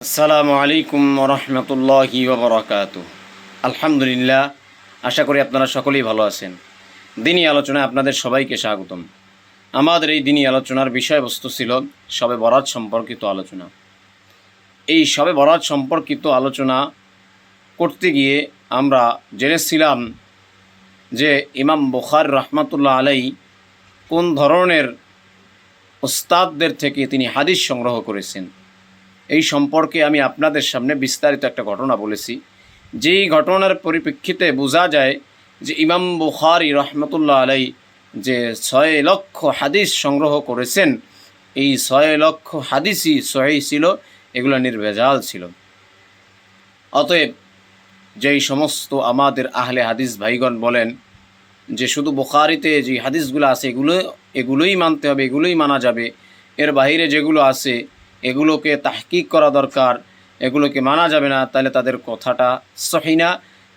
আসসালামু আলাইকুম রহমতুল্লাহি ওবরাকাতুহু। আলহামদুলিল্লাহ, আশা করি আপনারা সকলেই ভালো আছেন। দিনী আলোচনায় আপনাদের সবাইকে স্বাগতম। আমাদের এই দিনী আলোচনার বিষয়বস্তু ছিল শবে বরাত সম্পর্কিত আলোচনা। এই শবে বরাত সম্পর্কিত আলোচনা করতে গিয়ে আমরা জেনেছিলাম যে ইমাম বুখারী রাহমাতুল্লাহ আলাইহি কোন ধরনের উস্তাদদের থেকে তিনি হাদিস সংগ্রহ করেছেন। এই সম্পর্কে আমি আপনাদের সামনে বিস্তারিত একটা ঘটনা বলেছি, যেই ঘটনার পরিপ্রেক্ষিতে বোঝা যায় যে ইমাম বুখারী রাহমাতুল্লাহ আলাইহি যে ৬ লক্ষ হাদিস সংগ্রহ করেছেন, এই ৬ লক্ষ হাদিসই সহিহ ছিল, এগুলো নির্ভেজাল ছিল। অতএব যেই সমস্ত আমাদের আহলে হাদিস ভাইগণ বলেন যে শুধু বুখারীতে যে হাদিসগুলো আছে এগুলোই মানতে হবে, এগুলোই মানা যাবে, এর বাইরে যেগুলো আছে এগুলোকে তাহকিক করা দরকার, এগুলোকে মানা যাবে না, তাহলে তাদের কথাটা সহিহ না।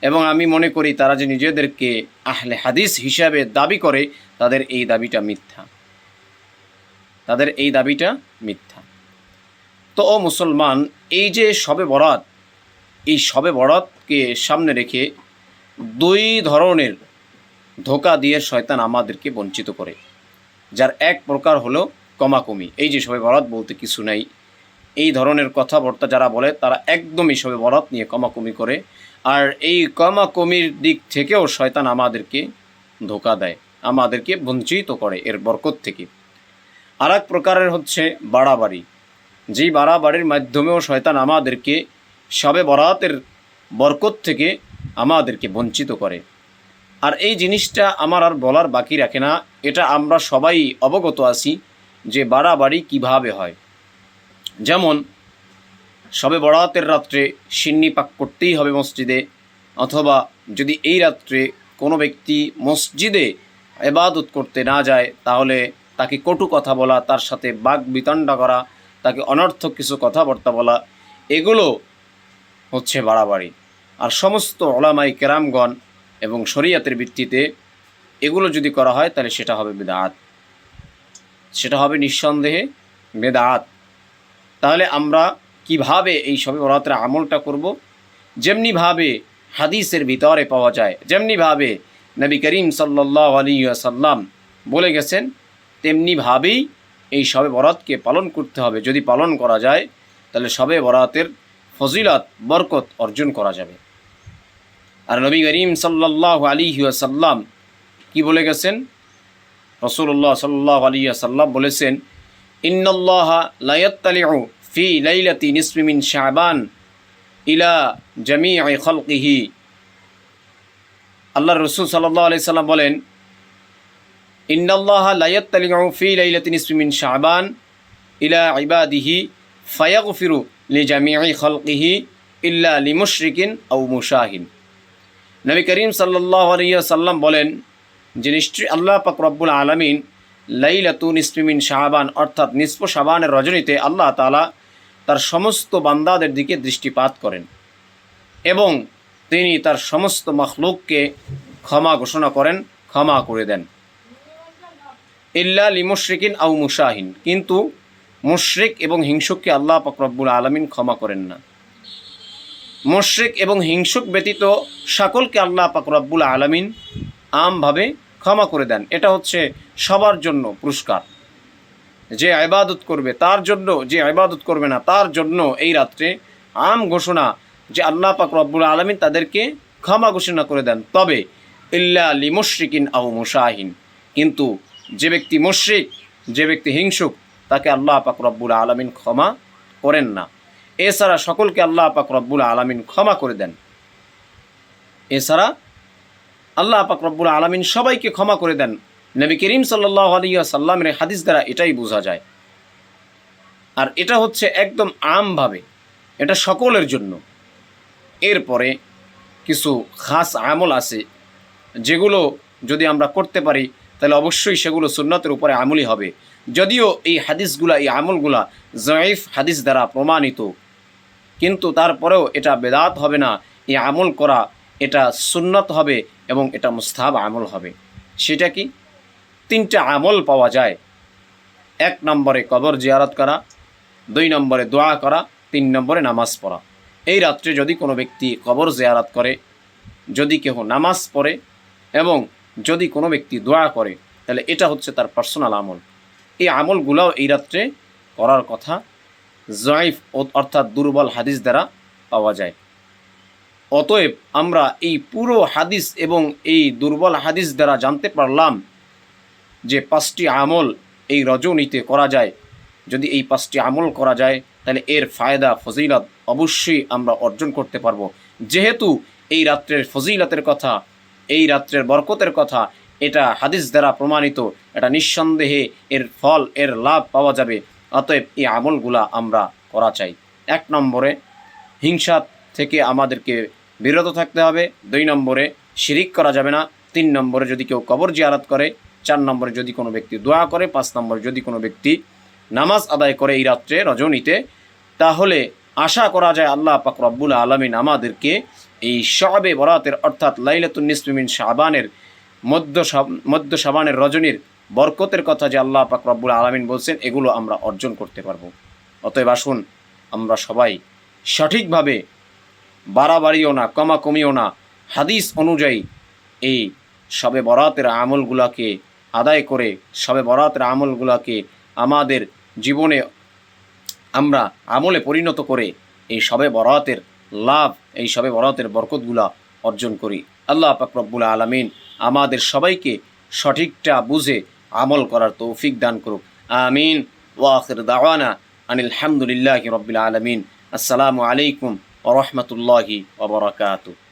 এবং আমি মনে করি তারা যে নিজেদেরকে আহলে হাদিস হিসাবে দাবি করে, তাদের এই দাবিটা মিথ্যা। তো ও মুসলমান, এই যে শবে বরাত, এই শবে বরাতকে সামনে রেখে দুই ধরনের ধোঁকা দিয়ে শয়তান আমাদেরকে বঞ্চিত করে। যার এক প্রকার হলো কমাকমি, এই যে শবে বরাত বলতে কিছু নাই, এই ধরনের কথাবার্তা যারা বলে তারা একদমই শবে বরাত নিয়ে কমাকমি করে। আর এই কমাকমির দিক থেকেও শয়তান আমাদেরকে ধোঁকা দেয়, আমাদেরকে বঞ্চিত করে এর বরকত থেকে। আর এক প্রকারের হচ্ছে বাড়াবাড়ি, যেই বাড়াবাড়ির মাধ্যমেও শয়তান আমাদেরকে শবে বরাতের বরকত থেকে আমাদেরকে বঞ্চিত করে। আর এই জিনিসটা আমার আর বলার বাকি রাখে না, এটা আমরা সবাই অবগত আছি যে বাড়াবাড়ি কিভাবে হয়। যেমন শবে বরাতের রাত্রে সিন্নি পাক করতেই হবে মসজিদে, অথবা যদি এই রাত্রে কোনো ব্যক্তি মসজিদে ইবাদত করতে না যায়, তাহলে তাকে কটু কথা বলা, তার সাথে বাক বিতণ্ডা করা, তাকে অনর্থক কিছু কথাবার্তা বলা, এগুলো হচ্ছে বাড়াবাড়ি। আর সমস্ত উলামায়ে কেরামগণ এবং শরীয়তের ভিত্তিতে এগুলো যদি করা হয়, তাহলে সেটা হবে বিদআত, সেটা হবে নিঃসন্দেহে বিদআত। তাহলে আমরা কিভাবে এই শবে বরাতের আমলটা করব? যেমনিভাবে হাদিসের ভিতরে পাওয়া যায়, যেমনিভাবে নবী করিম সাল্লাল্লাহু আলাইহি ওয়াসাল্লাম বলে গেছেন, তেমনিভাবেই এই শবে বরাতকে পালন করতে হবে। যদি পালন করা যায়, তাহলে শবে বরাতের ফজিলত বরকত অর্জন করা যাবে। আর নবী করিম সাল্লাল্লাহু আলাইহি ওয়াসাল্লাম কি বলে গেছেন? রাসূলুল্লাহ সাল্লাল্লাহু আলাইহি ওয়াসাল্লাম বলেছেন, ইন্নাল্লাহা লা ইয়াত্তালিউ ফি লাইলাতি নিসফি মিন শাবান ইলা জামিই খালকিহি। আল্লাহর রাসূল সাল্লাল্লাহু আলাইহি সাল্লাম বলেন, ইন্নাল্লাহা লা ইয়াত্তালিউ ফি লাইলাতি নিসফি মিন শাবান ইলা ইবাদিহি ফায়াগফিরু লিজামিই খালকিহি ইল্লা লিমুশরিকিন আও মুশাহিন। নবী করিম সাল্লাল্লাহু আলাইহি ওয়াসাল্লাম বলেন যে নিশ্চয়ই আল্লাহ পাক রব্বুল আলামিন লাইলাতু নিসফি মিন শাবান, অর্থাৎ নিসফ শাবানের রজনীতে আল্লাহ তাআলা তার সমস্ত বান্দাদের দিকে দৃষ্টিপাত করেন এবং তিনি তার সমস্ত মখলুককে ক্ষমা ঘোষণা করেন, ক্ষমা করে দেন। ইল্লা লিমুশরিকিন আও মুশাহিন, কিন্তু মুশরিক এবং হিংসুককে আল্লাহ পাক রব্বুল আলামিন ক্ষমা করেন না। মুশরিক এবং হিংসুক ব্যতীত সকলকে আল্লাহ পাক রব্বুল আলামিন আমভাবে ক্ষমা করে দেন। এটা হচ্ছে সবার জন্য পুরস্কার। যে ইবাদত করবে তার জন্য, যে ইবাদত করবে না তার জন্য এই রাত্রে আম ঘোষণা যে আল্লাহ পাক রব্বুল আলামিন তাদেরকে ক্ষমা ঘোষণা করে দেন। তবে ইল্লা লিমুশরিকিন আও মুশাহিন, কিন্তু যে ব্যক্তি মুশরিক, যে ব্যক্তি হিংসুক, তাকে আল্লাহ পাক রব্বুল আলামিন ক্ষমা করেন না। এছাড়া সকলকে আল্লাহ পাক রব্বুল আলামিন ক্ষমা করে দেন। এছাড়া আল্লাহ পাক রব্বুল আলামিন সবাইকে ক্ষমা করে দেন। নবী করিম সাল্লাল্লাহু আলাইহি ওয়াসাল্লামের হাদিস দ্বারা এটাই বোঝা যায়। আর এটা হচ্ছে একদম আমভাবে, এটা সকলের জন্য। এরপরে কিছু খাস আমল আছে, যেগুলো যদি আমরা করতে পারি তাহলে অবশ্যই সেগুলো সুন্নতের উপরে আমলই হবে। যদিও এই হাদিসগুলা, এই আমলগুলা জয়ীফ হাদিস দ্বারা প্রমাণিত, কিন্তু তারপরেও এটা বেদাত হবে না। এই আমল করা এটা সুন্নত হবে এবং এটা মুস্তাহাব আমল হবে। সেটা কি? 3টা আমল পাওয়া যায়। 1 নম্বরে কবর জিয়ারত করা, 2 নম্বরে দোয়া করা, 3 নম্বরে নামাজ পড়া। এই রাত্রে যদি কোনো ব্যক্তি কবর জিয়ারত করে, যদি কেহ নামাজ পড়ে এবং যদি কোনো ব্যক্তি দোয়া করে, তাহলে এটা হচ্ছে তার পার্সোনাল আমল। এই আমলগুলোও এই রাত্রে করার কথা জয়ীফ অর্থাৎ দুর্বল হাদিস দ্বারা পাওয়া যায়। অতএব আমরা এই পুরো হাদিস এবং এই দুর্বল হাদিস দ্বারা জানতে পারলাম যে 5টি আমল এই রজনীতে করা যায়। যদি এই 5টি আমল করা যায় তাহলে এর ফায়দা ফজিলত অবশ্যই আমরা অর্জন করতে পারবো। যেহেতু এই রাত্রের ফজিলতের কথা, এই রাত্রের বরকতের কথা এটা হাদিস দ্বারা প্রমাণিত, এটা নিঃসন্দেহে এর ফল, এর লাভ পাওয়া যাবে। অতএব এই আমলগুলা আমরা করা চাই। 1 নম্বরে হিংসা থেকে আমাদেরকে বিরত থাকতে হবে। 2 নম্বরে শিরিক করা যাবে না। 3 নম্বরে যদি কেউ কবর জিয়ারত করে। 4 নম্বরে যদি কোনো ব্যক্তি দোয়া করে। 5 নম্বরে যদি কোনো ব্যক্তি নামাজ আদায় করে এই রাত্রে রজনীতে, তাহলে আশা করা যায় আল্লাহ পাক রব্বুল আলামিন আমাদেরকে এই শবে বরাতের অর্থাৎ লাইলাতুন নিসফি মিন শাবানের মধ্য শাবানের রজনীর বরকতের কথা যে আল্লাহ পাক রব্বুল আলামিন বলছেন, এগুলো আমরা অর্জন করতে পারবো। অতএব আসুন আমরা সবাই সঠিকভাবে, বাড়াবাড়িও না কমিও না, হাদিস অনুযায়ী এই শবে বরাতের আমলগুলোকে আদায় করে, শবে বরাতের আমলগুলোকে আমাদের জীবনে আমরা আমলে পরিণত করে এই শবে বরাতের লাভ, এই শবে বরাতের বরকতগুলা অর্জন করি। আল্লাহ পাক রব্বুল আলামিন আমাদের সবাইকে সঠিকটা বুঝে আমল করার তৌফিক দান করুক। আমিন। ওয়া আখির দাওয়ানা আনিল হামদুলিল্লাহি রাব্বিল আলামিন। আসসালামু আলাইকুম ওয়া রাহমাতুল্লাহি ওয়া বারাকাতুহু।